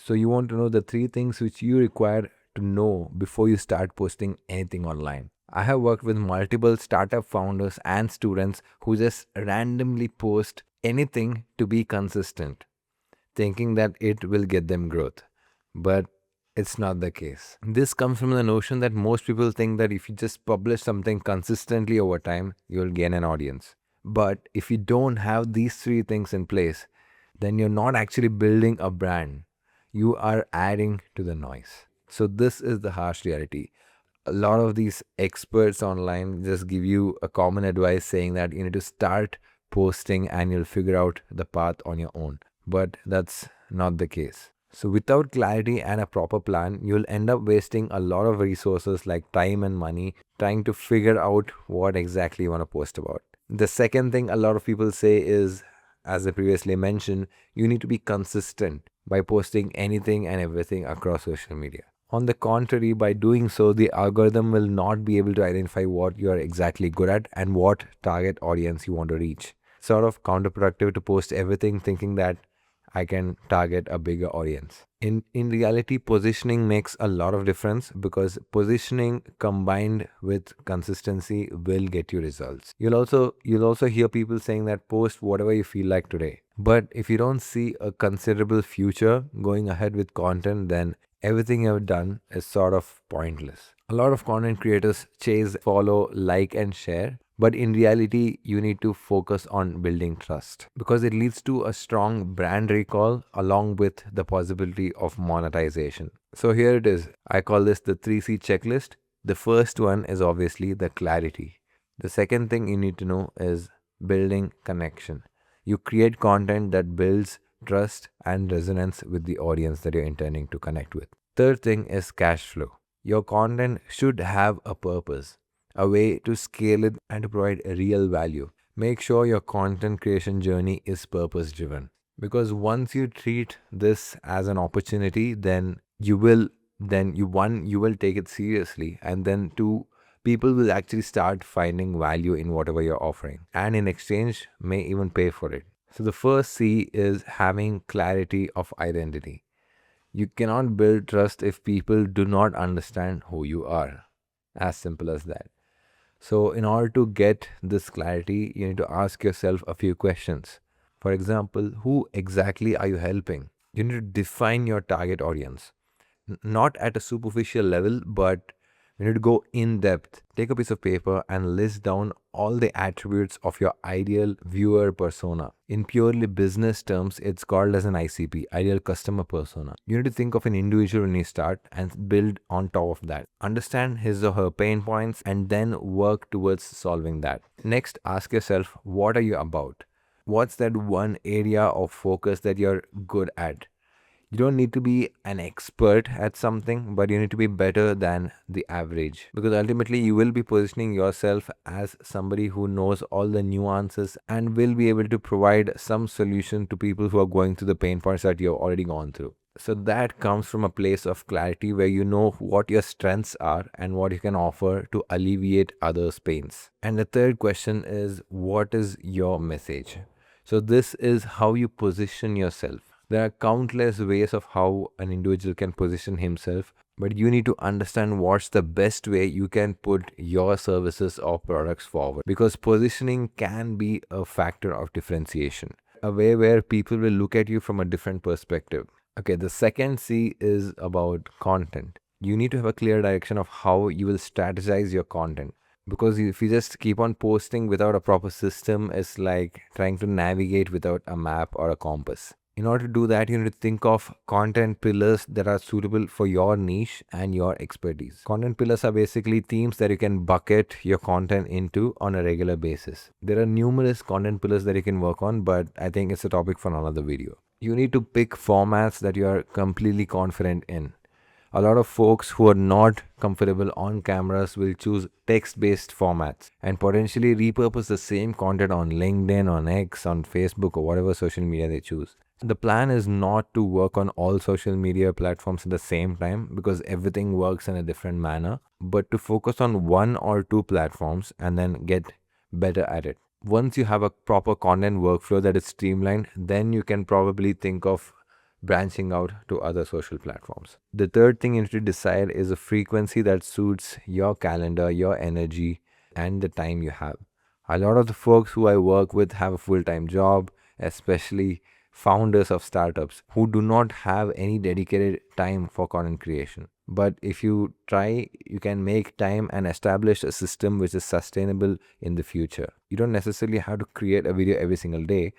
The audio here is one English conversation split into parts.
So you want to know the 3 things which you require to know before you start posting anything online. I have worked with multiple startup founders and students who just randomly post anything to be consistent, thinking that it will get them growth. But it's not the case. This comes from the notion that most people think that if you just publish something consistently over time, you'll gain an audience. But if you don't have these 3 things in place, then you're not actually building a brand. You are adding to the noise. So, this is the harsh reality. A lot of these experts online just give you a common advice saying that you need to start posting and you'll figure out the path on your own. But that's not the case. So, without clarity and a proper plan, you'll end up wasting a lot of resources like time and money trying to figure out what exactly you want to post about. The second thing a lot of people say is, as I previously mentioned, you need to be consistent by posting anything and everything across social media. On the contrary, by doing so, the algorithm will not be able to identify what you are exactly good at and what target audience you want to reach. Sort of counterproductive to post everything thinking that I can target a bigger audience. In reality, positioning makes a lot of difference because positioning combined with consistency will get you results. You'll also hear people saying that post whatever you feel like today. But if you don't see a considerable future going ahead with content, then everything you've done is sort of pointless. A lot of content creators chase, follow, like, and share. But in reality, you need to focus on building trust because it leads to a strong brand recall along with the possibility of monetization. So here it is. I call this the 3C checklist. The first one is obviously the clarity. The second thing you need to know is building connection. You create content that builds trust and resonance with the audience that you're intending to connect with. Third thing is cash flow. Your content should have a purpose, a way to scale it and to provide a real value. Make sure your content creation journey is purpose driven because once you treat this as an opportunity, then you will take it seriously, and then two, people will actually start finding value in whatever you're offering and in exchange may even pay for it. So the first C is having clarity of identity. You cannot build trust if people do not understand who you are. As simple as that. So, in order to get this clarity, you need to ask yourself a few questions. For example, who exactly are you helping? You need to define your target audience, not at a superficial level, but you need to go in depth. Take a piece of paper and list down all the attributes of your ideal viewer persona. In purely business terms, it's called as an ICP, ideal customer persona. You need to think of an individual when you start and build on top of that. Understand his or her pain points and then work towards solving that. Next, ask yourself, what are you about? What's that one area of focus that you're good at? You don't need to be an expert at something, but you need to be better than the average because ultimately you will be positioning yourself as somebody who knows all the nuances and will be able to provide some solution to people who are going through the pain points that you've already gone through. So that comes from a place of clarity where you know what your strengths are and what you can offer to alleviate others' pains. And the third question is, what is your message? So this is how you position yourself. There are countless ways of how an individual can position himself, but you need to understand what's the best way you can put your services or products forward because positioning can be a factor of differentiation, a way where people will look at you from a different perspective. Okay, the second C is about content. You need to have a clear direction of how you will strategize your content. Because if you just keep on posting without a proper system, it's like trying to navigate without a map or a compass. In order to do that, you need to think of content pillars that are suitable for your niche and your expertise. Content pillars are basically themes that you can bucket your content into on a regular basis. There are numerous content pillars that you can work on, but I think it's a topic for another video. You need to pick formats that you are completely confident in. A lot of folks who are not comfortable on cameras will choose text-based formats and potentially repurpose the same content on LinkedIn, on X, on Facebook, or whatever social media they choose. The plan is not to work on all social media platforms at the same time because everything works in a different manner, but to focus on one or two platforms and then get better at it. Once you have a proper content workflow that is streamlined, then you can probably think of branching out to other social platforms. The third thing you need to decide is a frequency that suits your calendar, your energy, and the time you have. A lot of the folks who I work with have a full time job, especially founders of startups who do not have any dedicated time for content creation. But if you try, you can make time and establish a system which is sustainable in the future. You don't necessarily have to create a video every single day,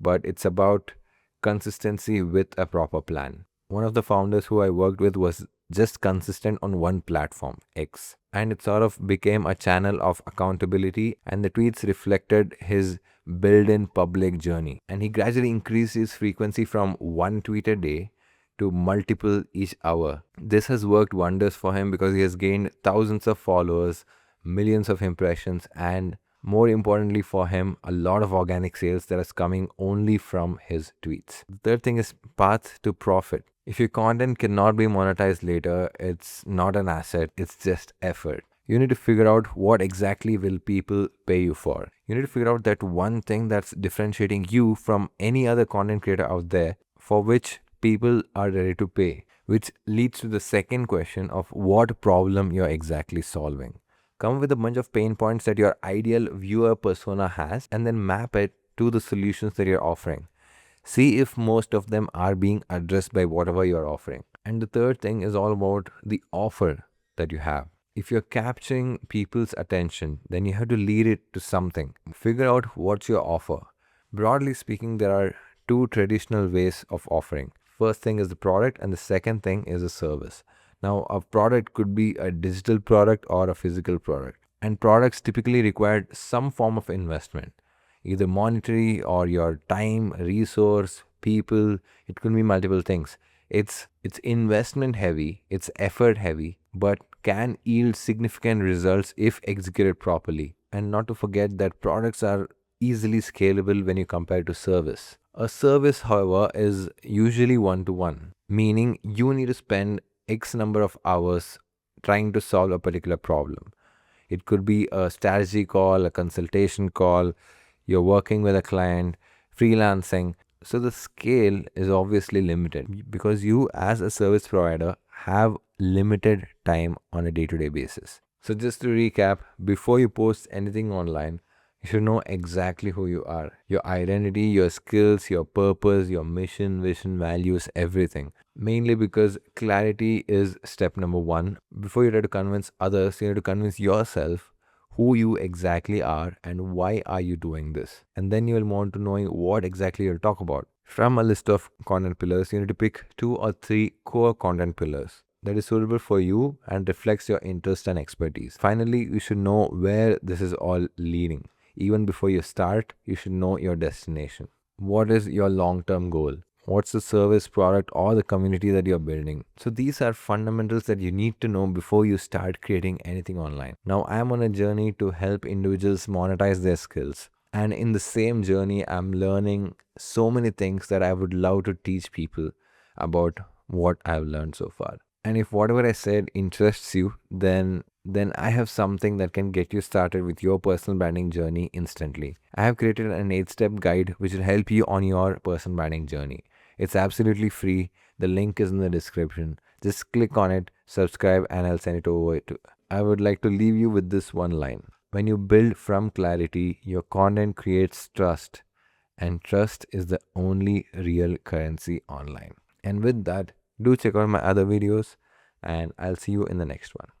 but it's about consistency with a proper plan. One of the founders who I worked with was just consistent on one platform, X, and it sort of became a channel of accountability, and the tweets reflected his build in public journey. And he gradually increased his frequency from one tweet a day to multiple each hour. This has worked wonders for him because he has gained thousands of followers, millions of impressions, and more importantly for him, a lot of organic sales that is coming only from his tweets. The third thing is path to profit. If your content cannot be monetized later, it's not an asset, it's just effort. You need to figure out what exactly will people pay you for. You need to figure out that one thing that's differentiating you from any other content creator out there for which people are ready to pay, which leads to the second question of what problem you're exactly solving. Come up with a bunch of pain points that your ideal viewer persona has and then map it to the solutions that you're offering. See if most of them are being addressed by whatever you're offering. And the third thing is all about the offer that you have. If you're capturing people's attention, then you have to lead it to something. Figure out what's your offer. Broadly speaking, there are two traditional ways of offering. First thing is the product, and the second thing is a service. Now, a product could be a digital product or a physical product. And products typically require some form of investment, either monetary or your time, resource, people. It could be multiple things. It's investment heavy, it's effort heavy, but can yield significant results if executed properly. And not to forget that products are easily scalable when you compare to service. A service, however, is usually one to one, meaning you need to spend X number of hours trying to solve a particular problem. It could be a strategy call, a consultation call, you're working with a client, freelancing. So the scale is obviously limited because you, as a service provider, have limited time on a day to day basis. So, just to recap, before you post anything online, you should know exactly who you are, your identity, your skills, your purpose, your mission, vision, values, everything. Mainly because clarity is step number one. Before you try to convince others, you need to convince yourself who you exactly are and why are you doing this. And then you will want to knowing what exactly you'll talk about. From a list of content pillars, you need to pick 2 or 3 core content pillars that is suitable for you and reflects your interest and expertise. Finally, you should know where this is all leading. Even before you start, you should know your destination. What is your long-term goal? What's the service, product, or the community that you're building? So these are fundamentals that you need to know before you start creating anything online. Now, I'm on a journey to help individuals monetize their skills. And in the same journey, I'm learning so many things that I would love to teach people about what I've learned so far. And if whatever I said interests you, then I have something that can get you started with your personal branding journey instantly. I have created an 8-step guide which will help you on your personal branding journey. It's absolutely free. The link is in the description. Just click on it, subscribe, and I'll send it over to. I would like to leave you with this one line. When you build from clarity, your content creates trust, and trust is the only real currency online. And with that, do check out my other videos, and I'll see you in the next one.